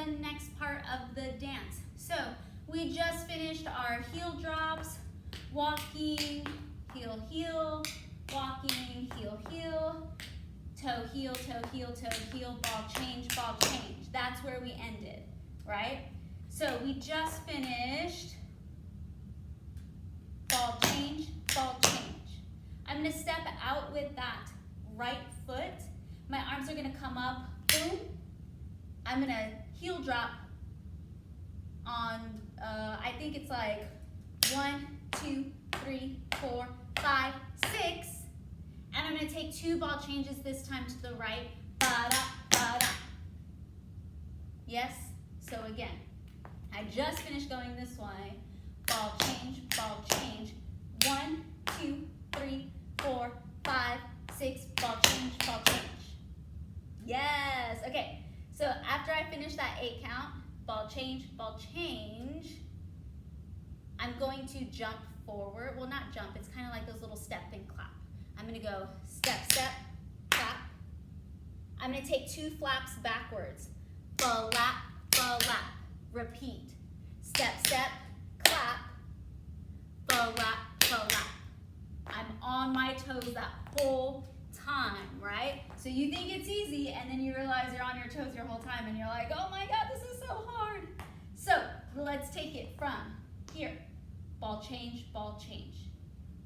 the next part of the dance. So we just finished our heel drops, walking, heel, heel, walking, heel, heel, toe, heel, toe, heel, toe, heel, ball, change, ball, change. That's where we ended, right? So we just finished ball, change, ball, change. I'm gonna step out with that right foot. My arms are gonna come up, boom. I'm gonna heel drop on, I think it's like 1, 2, 3, 4, 5, 6. And I'm gonna take 2 ball changes this time to the right. Ba-da, ba-da. Yes? So again, I just finished going this way. Ball change, 1, 2, 3, 4, 5, 6, ball change, ball change. Yes, okay. So after I finish that 8 count, ball change, I'm going to jump forward. Well, not jump, it's kind of like those little step and clap. I'm gonna go step, step, clap. I'm gonna take 2 flaps backwards. Flap, flap, repeat. Step, step, clap, flap, flap. I'm on my toes that whole time, right? So you think it's easy, and then you realize you're on your toes your whole time, and you're like, oh my God, this is so hard. So let's take it from here. Ball change, ball change.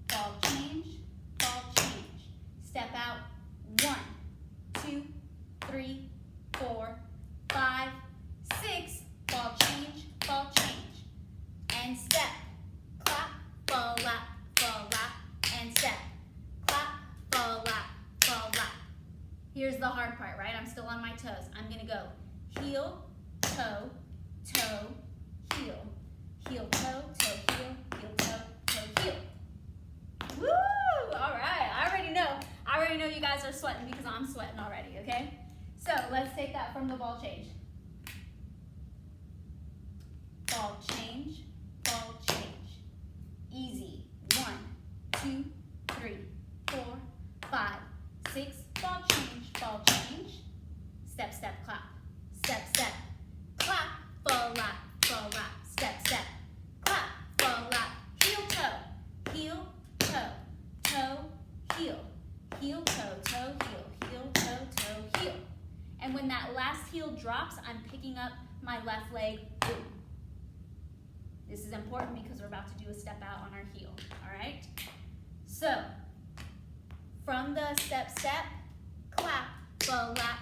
Ball change, ball change. Step out, 1, 2, 3, 4, 5, 6, ball change, and step, clap, flap, and step, clap, flap. Here's the hard part, right? I'm still on my toes. I'm gonna go heel, toe, toe, heel. Heel, toe, toe, heel, toe, toe, heel. Woo! All right, I already know you guys are sweating because I'm sweating already, okay? So let's take that from the ball change. Ball change, easy. 1, 2, 3, 4, 5, 6, ball change. Step, step, clap. Step, step, clap, flap, step, step, clap, flap, heel, toe, toe, heel, heel, toe, toe, heel, toe, toe, heel. And when that last heel drops, I'm picking up my left leg, boom. This is important because we're about to do a step out on our heel, all right? So, from the step, step, clap, flap,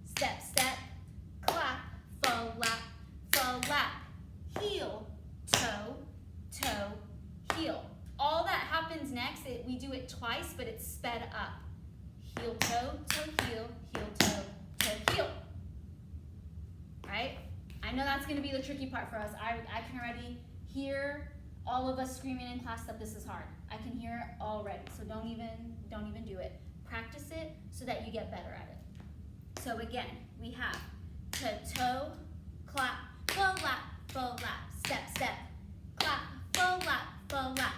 step, step, clap, flap, heel, toe, toe, heel. All that happens next, we do it twice, but it's sped up. Heel, toe, heel, toe, toe, heel. Right? I know that's gonna be the tricky part for us. I can already hear all of us screaming in class that this is hard. I can hear it already, so don't even do it. Practice it so that you get better at it. So again, we have toe, clap, flap, step, step, clap, flap,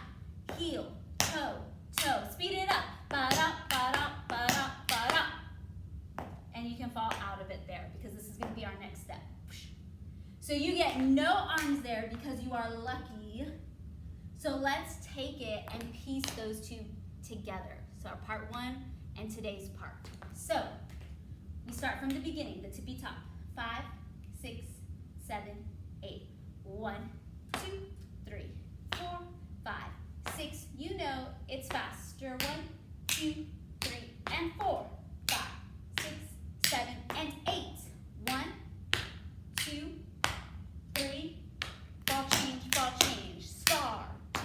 heel, toe, toe. Speed it up. Ba-da, ba-da, ba-da, ba-da. And you can fall out of it there because this is going to be our next step. So you get no arms there because you are lucky. So let's take it and piece those two together. So our part 1 and today's part. So we start from the beginning, the tippy top. 5, 6, 7, 8. 1, 2, 3, 4, 5, 6. You know it's faster. 1, 2, 3, and 4, 5, 6, 7, and 8. 1, 2, 3, ball change, star. 2,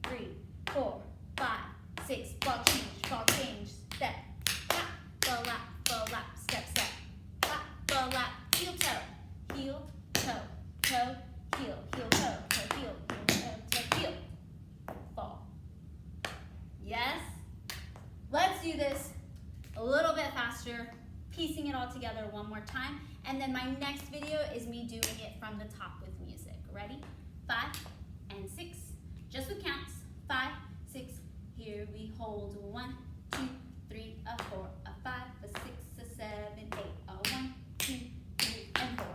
3, 4, 5, 6, ball change, step, clap, flap, step, step, clap, flap, heel, toe, toe, heel, toe, toe, heel, toe, heel, fall. Yes? Let's do this a little bit faster, piecing it all together one more time, and then my next video is me doing it from the top with music. Ready? 5 and 6, just with counts. 5, 6, here we hold 1, 2, 3, a 4, a 5, a 6, a 7, 8, a 1, 2, 3, and 4.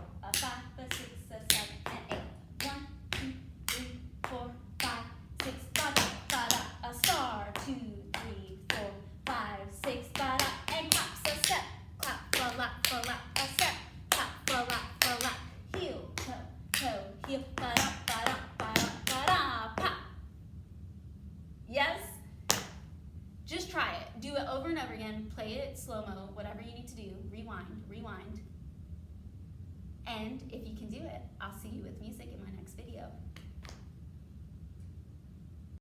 slow-mo, whatever you need to do, rewind. And if you can do it, I'll see you with music in my next video.